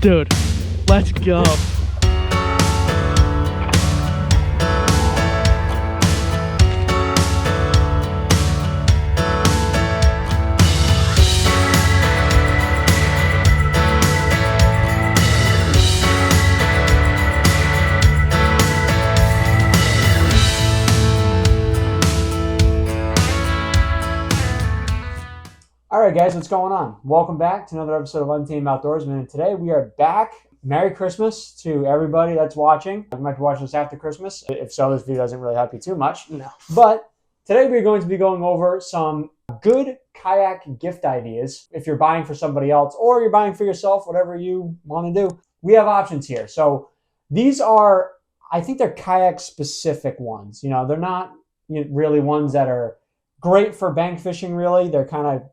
Dude, let's go. All right, guys, what's going on? Welcome back to another episode of Untamed Outdoorsmen. And today we are back. Merry Christmas to everybody that's watching. You might be watching this after Christmas. If so, this video doesn't really help you too much. No. But today we're going to be going over some good kayak gift ideas. If you're buying for somebody else or you're buying for yourself, whatever you want to do, we have options here. So these are, I think they're kayak specific ones. You know, they're not really ones that are great for bank fishing, really. They're kind of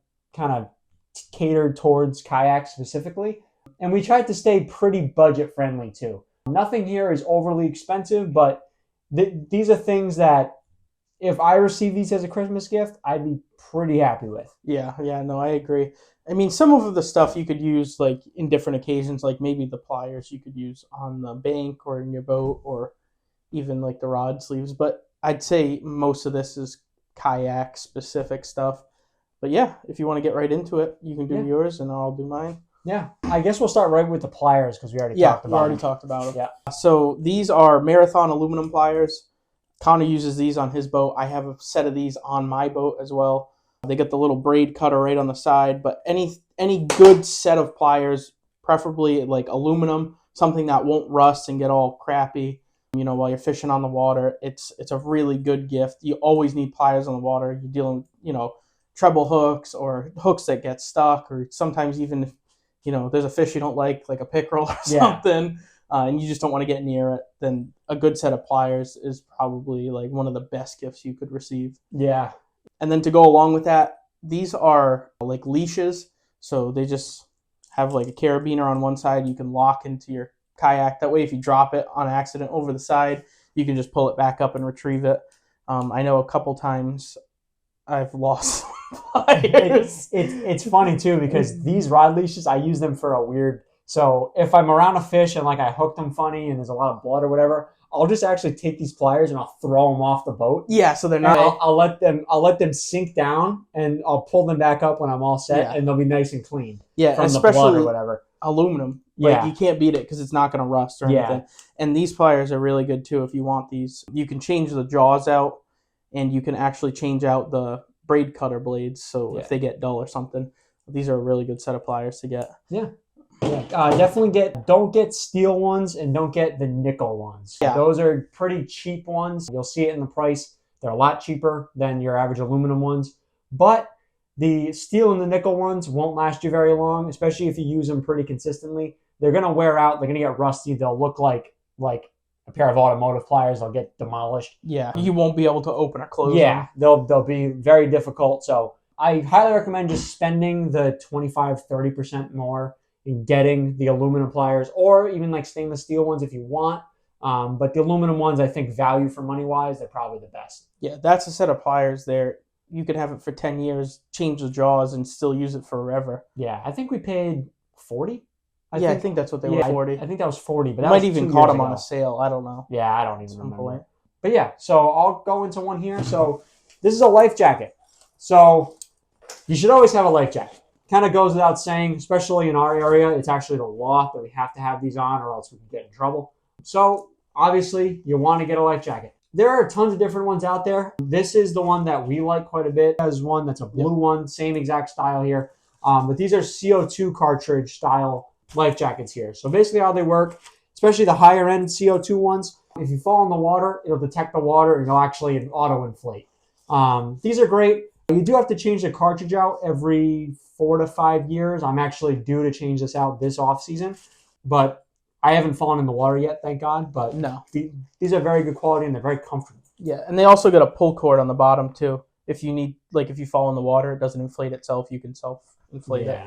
catered towards kayaks specifically. And we tried to stay pretty budget friendly too. Nothing here is overly expensive, but these are things that if I receive these as a Christmas gift, I'd be pretty happy with. Yeah, no, I agree. I mean, some of the stuff you could use like in different occasions, like maybe the pliers you could use on the bank or in your boat, or even like the rod sleeves. But I'd say most of this is kayak specific stuff. But yeah, if you want to get right into it, you can do yours and I'll do mine. Yeah, I guess we'll start right with the pliers because we already talked about them. Yeah. So these are Marathon aluminum pliers. Connor uses these on his boat. I have a set of these on my boat as well. They get the little braid cutter right on the side. But any good set of pliers, preferably like aluminum, something that won't rust and get all crappy, you know, while you're fishing on the water, it's a really good gift. You always need pliers on the water. You're dealing, treble hooks or hooks that get stuck, or sometimes even if, there's a fish you don't like a pickerel or something, and you just don't want to get near it, then a good set of pliers is probably like one of the best gifts you could receive. Yeah. And then to go along with that, these are like leashes. So they just have like a carabiner on one side you can lock into your kayak. That way if you drop it on accident over the side, you can just pull it back up and retrieve it. I know a couple times I've lost pliers. It's funny too because these rod leashes, I use them for a weird. So if I'm around a fish and like I hooked them funny and there's a lot of blood or whatever, I'll just actually take these pliers and I'll throw them off the boat. Yeah, so they're not. I'll let them sink down and I'll pull them back up when I'm all set, and they'll be nice and clean. Yeah, from especially the blood or whatever. Aluminum. Like, you can't beat it because it's not going to rust or anything. And these pliers are really good too. If you want these, you can change the jaws out, and you can actually change out the braid cutter blades. So if they get dull or something, these are a really good set of pliers to get. Yeah. Definitely don't get steel ones and don't get the nickel ones. Yeah. Those are pretty cheap ones. You'll see it in the price. They're a lot cheaper than your average aluminum ones. But the steel and the nickel ones won't last you very long, especially if you use them pretty consistently. They're going to wear out. They're going to get rusty. They'll look like a pair of automotive pliers. They'll get demolished. Yeah, you won't be able to open or close them. They'll be very difficult. So I highly recommend just spending the 25-30% more in getting the aluminum pliers, or even like stainless steel ones if you want. But the aluminum ones, I think value for money wise, they're probably the best. Yeah, that's a set of pliers there. You could have it for 10 years, change the jaws, and still use it forever. Yeah, I think we paid $40. I think that's what they were, $40. I think that was $40. But that might even caught them on a sale. I don't know. Yeah, I don't even remember. But yeah, so I'll go into one here. So this is a life jacket. So you should always have a life jacket. Kind of goes without saying, especially in our area. It's actually the law that we have to have these on or else we can get in trouble. So obviously you want to get a life jacket. There are tons of different ones out there. This is the one that we like quite a bit. There's one that's a blue one, same exact style here. But these are CO2 cartridge style life jackets here. So basically how they work, especially the higher end CO2 ones, if you fall in the water, it'll detect the water and it'll actually auto-inflate. These are great. You do have to change the cartridge out every 4 to 5 years. I'm actually due to change this out this off season, but I haven't fallen in the water yet, thank God. But no, these are very good quality and they're very comfortable. Yeah, and they also get a pull cord on the bottom too. If you need, if you fall in the water, it doesn't inflate itself. You can self-inflate it.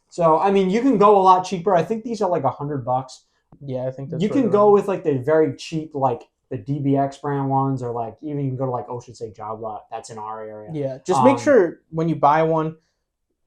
So I mean, you can go a lot cheaper. I think these are like $100. Yeah, I think that's. You can go with like the very cheap, like the DBX brand ones, or like even you can go to like Ocean State Job Lot. That's in our area. Yeah, just make sure when you buy one,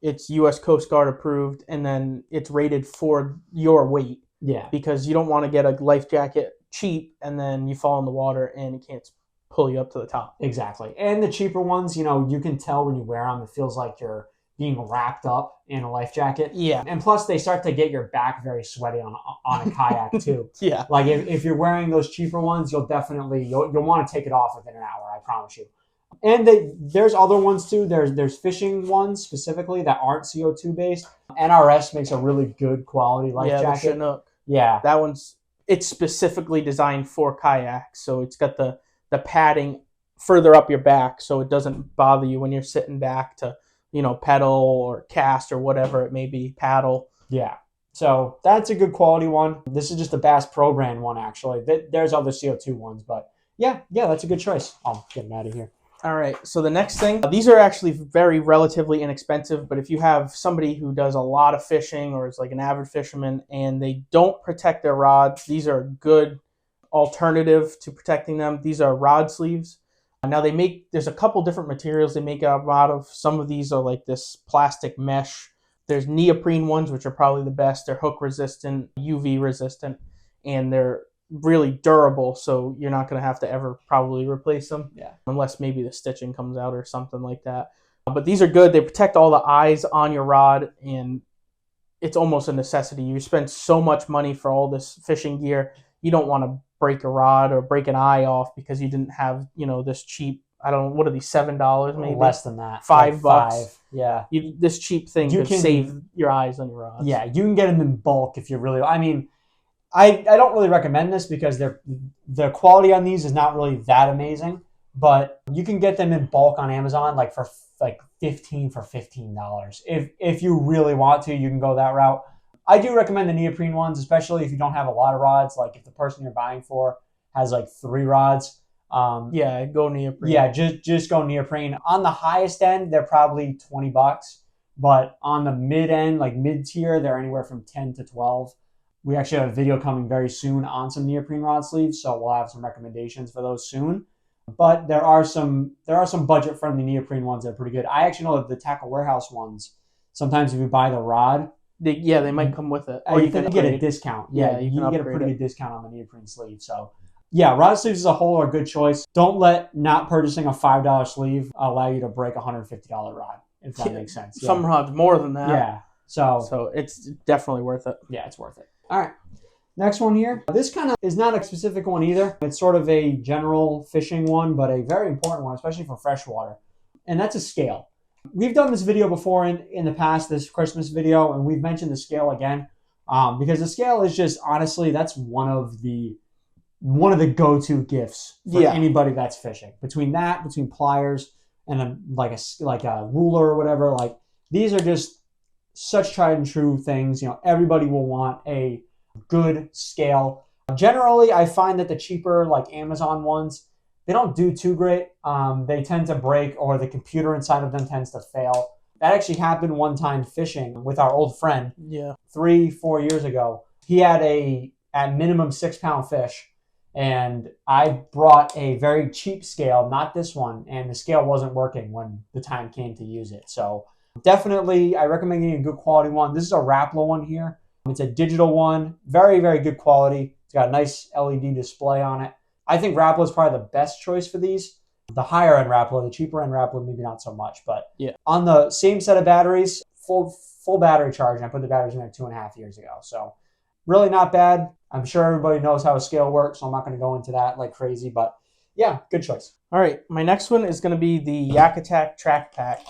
it's U.S. Coast Guard approved, and then it's rated for your weight. Yeah, because you don't want to get a life jacket cheap and then you fall in the water and it can't pull you up to the top. exactly. And the cheaper ones, you can tell when you wear them, it feels like you're being wrapped up in a life jacket. Yeah. And plus, they start to get your back very sweaty on a kayak too. Yeah. Like if you're wearing those cheaper ones, you'll want to take it off within an hour. I promise you. And there's other ones too. There's fishing ones specifically that aren't CO2 based. NRS makes a really good quality life Yeah, the jacket. Chinook. Yeah, That it's specifically designed for kayaks, so it's got the padding further up your back so it doesn't bother you when you're sitting back to, pedal or cast or whatever it may be, paddle. yeah. So that's a good quality one. This is just a Bass Pro brand one, actually. There's other CO2 ones, but yeah, that's a good choice. I'll get them out of here. All right, so the next thing, these are actually very relatively inexpensive, but if you have somebody who does a lot of fishing or is like an avid fisherman and they don't protect their rods, these are a good alternative to protecting them. These are rod sleeves. Now there's a couple different materials they make out of. Some of these are like this plastic mesh. There's neoprene ones, which are probably the best. They're hook resistant, UV resistant, and they're really durable, so you're not going to have to ever probably replace them, unless maybe the stitching comes out or something like that. But these are good. They protect all the eyes on your rod, and it's almost a necessity. You spend so much money for all this fishing gear. You don't want to break a rod or break an eye off because you didn't have, this cheap, I don't know, what are these, $7 maybe? Less than that. $5. Five. Yeah. This cheap thing could save your eyes on your rods. Yeah, you can get them in bulk if you really, I don't really recommend this because the quality on these is not really that amazing, but you can get them in bulk on Amazon for $15. If you really want to, you can go that route. I do recommend the neoprene ones, especially if you don't have a lot of rods. Like if the person you're buying for has 3 rods. Go neoprene. Yeah, just go neoprene. On the highest end, they're probably $20, but on the mid end, mid tier, they're anywhere from 10 to 12. We actually have a video coming very soon on some neoprene rod sleeves, so we'll have some recommendations for those soon. But there are some budget friendly neoprene ones that are pretty good. I actually know that the Tackle Warehouse ones, sometimes if you buy the rod, they might come with it, or you can get a discount. Yeah, you can get a pretty good discount on the neoprene sleeve. So yeah, rod sleeves as a whole are a good choice. Don't let not purchasing a $5 sleeve allow you to break a $150 rod, if that makes sense. Some rods more than that. Yeah. So it's definitely worth it. Yeah, it's worth it. All right. Next one here. This kind of is not a specific one either. It's sort of a general fishing one, but a very important one, especially for freshwater. And that's a scale. We've done this video before in the past, this Christmas video, and we've mentioned the scale again. Because the scale is just, honestly, that's one of the go-to gifts for anybody that's fishing. Between pliers and a ruler or whatever, these are just such tried and true things. Everybody will want a good scale. Generally, I find that the cheaper Amazon ones, they don't do too great. They tend to break, or the computer inside of them tends to fail. That actually happened one time fishing with our old friend. Yeah. 3-4 years ago. He had at minimum 6-pound fish, and I brought a very cheap scale, not this one, and the scale wasn't working when the time came to use it. So definitely, I recommend getting a good quality one. This is a Rapala one here. It's a digital one, very, very good quality. It's got a nice LED display on it. I think Rapala is probably the best choice for these. The higher end Rapala, the cheaper end Rapala, maybe not so much. But on the same set of batteries, full battery charge, and I put the batteries in there 2.5 years ago. So really not bad. I'm sure everybody knows how a scale works, so I'm not going to go into that like crazy. But yeah, good choice. All right, my next one is going to be the Yak Attack Track Pack.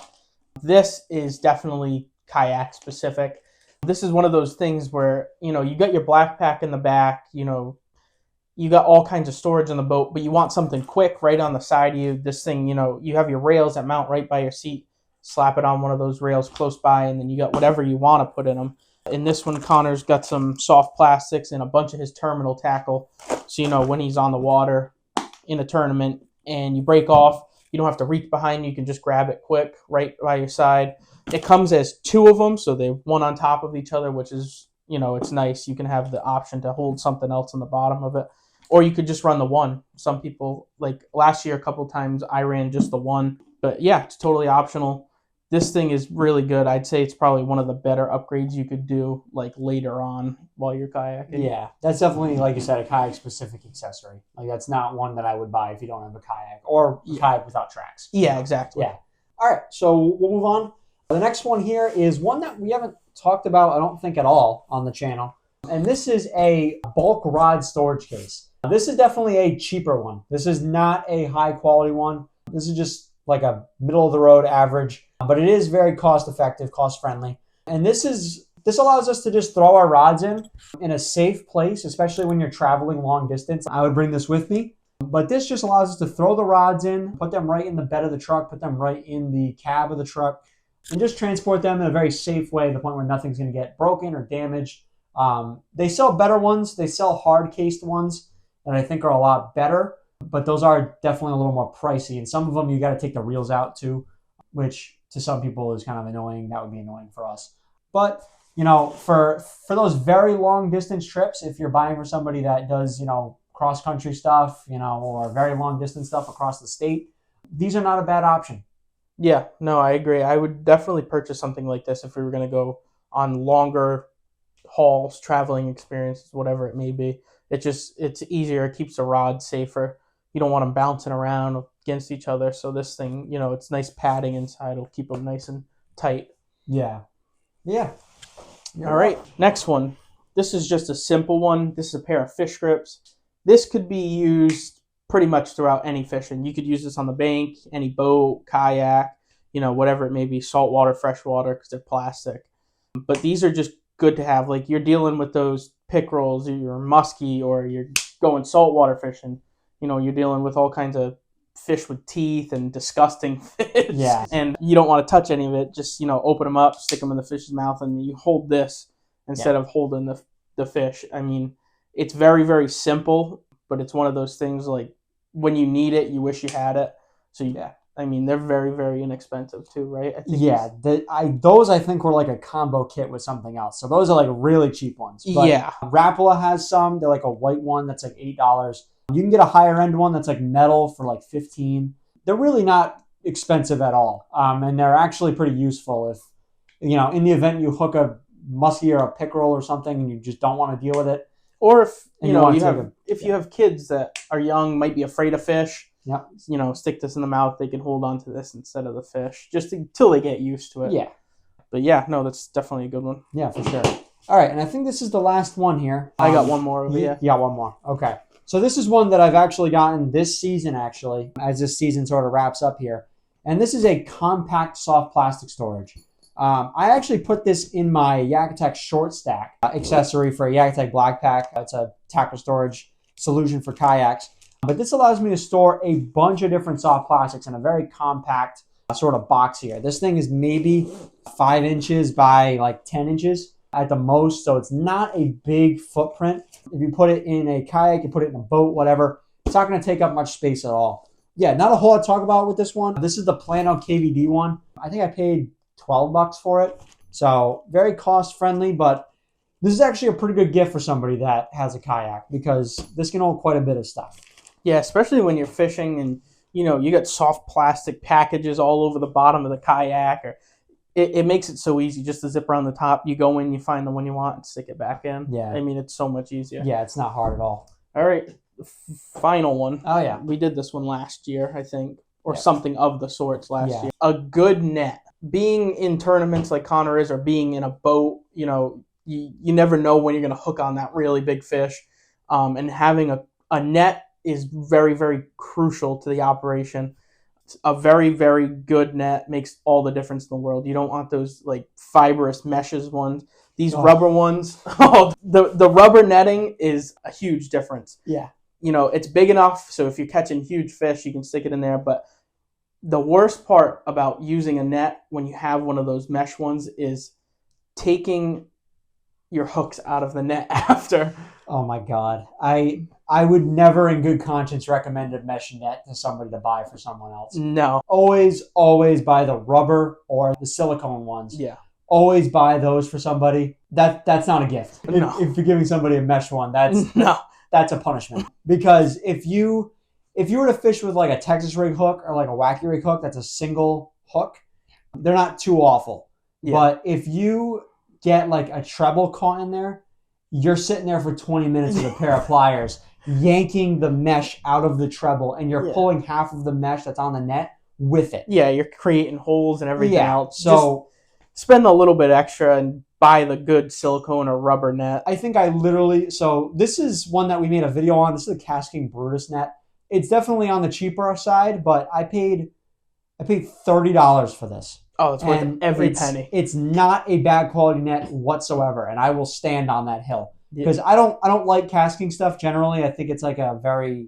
This is definitely kayak specific. This is one of those things where, you got your black pack in the back, you got all kinds of storage on the boat, but you want something quick right on the side of you. This thing, you have your rails that mount right by your seat. Slap it on one of those rails close by, and then you got whatever you want to put in them. In this one, Connor's got some soft plastics and a bunch of his terminal tackle. So, when he's on the water in a tournament and you break off, you don't have to reach behind you. You can just grab it quick right by your side. It comes as 2 of them, so they're one on top of each other, which is, it's nice. You can have the option to hold something else on the bottom of it. Or you could just run the one. Some people, last year, a couple times, I ran just the one. But yeah, it's totally optional. This thing is really good. I'd say it's probably one of the better upgrades you could do like later on while you're kayaking. Yeah, that's definitely, like you said, a kayak specific accessory. Like that's not one that I would buy if you don't have a kayak or a kayak without tracks. Yeah, exactly. Yeah. All right, so we'll move on. The next one here is one that we haven't talked about, I don't think, at all on the channel. And this is a bulk rod storage case. This is definitely a cheaper one. This is not a high quality one. This is just like a middle of the road average, but it is very cost effective, cost friendly. And this allows us to just throw our rods in a safe place, especially when you're traveling long distance. I would bring this with me. But this just allows us to throw the rods in, put them right in the bed of the truck, put them right in the cab of the truck, and just transport them in a very safe way to the point where nothing's going to get broken or damaged. They sell better ones. They sell hard-cased ones that I think are a lot better, but those are definitely a little more pricey. And some of them you got to take the reels out too, which to some people is kind of annoying. That would be annoying for us. But, you know, for those very long distance trips, if you're buying for somebody that does, you know, cross-country stuff, you know, or very long distance stuff across the state, these are not a bad option. Yeah, no, I agree. I would definitely purchase something like this if we were going to go on longer hauls, traveling experiences, whatever it may be. It's easier. It keeps the rod safer. You don't want them bouncing around against each other. So this thing, you know, it's nice padding inside. It'll keep them nice and tight. Yeah. Yeah. All right, next one. This is just a simple one. This is a pair of fish grips. This could be used pretty much throughout any fishing. You could use this on the bank, any boat, kayak, you know, whatever it may be, saltwater, freshwater, because they're plastic. But these are just good to have. Like you're dealing with those pickerels, or you're muskie, or you're going saltwater fishing. You know, you're dealing with all kinds of fish with teeth and disgusting fish. Yeah. And you don't want to touch any of it. Just, you know, open them up, stick them in the fish's mouth, and you hold this instead of holding the fish. I mean, it's very, very simple, but it's one of those things like when you need it, you wish you had it. So I mean, they're very, very inexpensive too, right? I think those I think were like a combo kit with something else. So those are like really cheap ones. But yeah. Rapala has some. They're like a white one that's like $8. You can get a higher end one that's like metal for like $15. They're really not expensive at all, and they're actually pretty useful if, you know, in the event you hook a muskie or a pickerel or something and you just don't want to deal with it. Or if you have kids that are young, might be afraid of fish, you know, stick this in the mouth. They can hold on to this instead of the fish, just until they get used to it. Yeah. But yeah, no, that's definitely a good one. Yeah, for sure. All right, and I think this is the last one here. I got one more over here. You got one more. Okay. So this is one that I've actually gotten this season, actually, as this season sort of wraps up here. And this is a compact soft plastic storage. I actually put this in my Yakatech short stack accessory for a Yakatech Black Pack. It's a tackle storage solution for kayaks. But this allows me to store a bunch of different soft plastics in a very compact sort of box here. This thing is maybe 5 inches by like 10 inches at the most. So it's not a big footprint. If you put it in a kayak, you put it in a boat, whatever, it's not going to take up much space at all. Yeah, not a whole lot to talk about with this one. This is the Plano KVD one. I think I paid $12 for it. So very cost friendly, but this is actually a pretty good gift for somebody that has a kayak because this can hold quite a bit of stuff. Yeah, especially when you're fishing and, you know, you got soft plastic packages all over the bottom of the kayak, or it makes it so easy just to zip around the top. You go in, you find the one you want and stick it back in. Yeah. I mean, it's so much easier. Yeah, it's not hard at all. All right, the final one. Oh, yeah. We did this one last year, I think, or something of the sorts last year. Yeah. A good net. Being in tournaments like Connor is, or being in a boat, you know, you never know when you're going to hook on that really big fish. And having a net is very, very crucial to the operation. A very, very good net makes all the difference in the world. You don't want those like fibrous meshes ones. These rubber ones, the rubber netting is a huge difference. Yeah. You know, it's big enough so if you're catching huge fish, you can stick it in there. But the worst part about using a net when you have one of those mesh ones is taking your hooks out of the net after. Oh my God. I would never in good conscience recommend a mesh net to somebody to buy for someone else. No. Always buy the rubber or the silicone ones. Yeah. Always buy those for somebody. That's not a gift. No. If you're giving somebody a mesh one, that's a punishment. Because if you were to fish with like a Texas rig hook or like a wacky rig hook, that's a single hook, they're not too awful. Yeah. But if you get like a treble caught in there, you're sitting there for 20 minutes with a pair of pliers, yanking the mesh out of the treble, and you're pulling half of the mesh that's on the net with it. Yeah, you're creating holes and everything else. So just spend a little bit extra and buy the good silicone or rubber net. I think I literally, so this is one that we made a video on. This is a Casking Brutus net. It's definitely on the cheaper side, but I paid $30 for this. Oh, it's worth every penny. It's not a bad quality net whatsoever, and I will stand on that hill because I don't like casking stuff generally. I think it's like a very,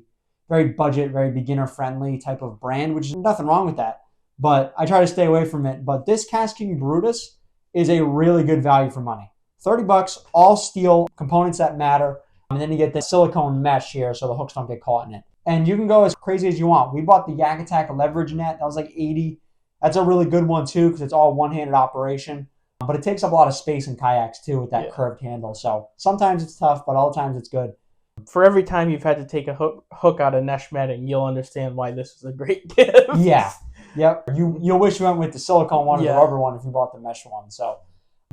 very budget, very beginner friendly type of brand, which is nothing wrong with that. But I try to stay away from it. But this Casking Brutus is a really good value for money. $30, all steel components that matter, and then you get the silicone mesh here so the hooks don't get caught in it. And you can go as crazy as you want. We bought the Yak Attack leverage net. That was like $80. That's a really good one too because it's all one-handed operation. But it takes up a lot of space in kayaks too with that curved handle. So sometimes it's tough, but all the times it's good. For every time you've had to take a hook out of mesh netting, you'll understand why this is a great gift. Yeah. Yep. You'll wish you went with the silicone one or the rubber one if you bought the mesh one. So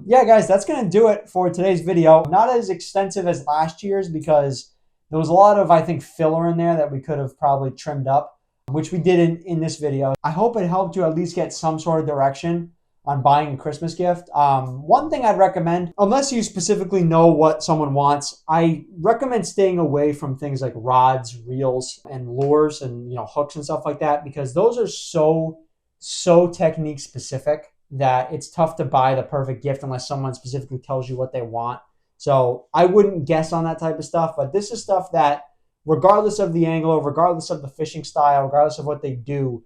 yeah, guys, that's going to do it for today's video. Not as extensive as last year's because there was a lot of, I think, filler in there that we could have probably trimmed up, which we did in this video. I hope it helped you at least get some sort of direction on buying a Christmas gift. One thing I'd recommend, unless you specifically know what someone wants, I recommend staying away from things like rods, reels, and lures and hooks and stuff like that because those are so technique specific that it's tough to buy the perfect gift unless someone specifically tells you what they want. So I wouldn't guess on that type of stuff, but this is stuff that regardless of the angler, regardless of the fishing style, regardless of what they do,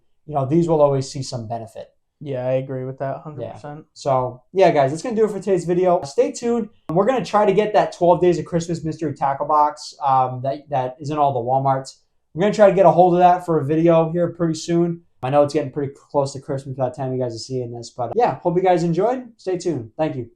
these will always see some benefit. Yeah, I agree with that 100%. Yeah. So, yeah, guys, that's going to do it for today's video. Stay tuned. We're going to try to get that 12 Days of Christmas mystery tackle box that is in all the Walmarts. We're going to try to get a hold of that for a video here pretty soon. I know it's getting pretty close to Christmas by the time you guys are seeing this. But, yeah, hope you guys enjoyed. Stay tuned. Thank you.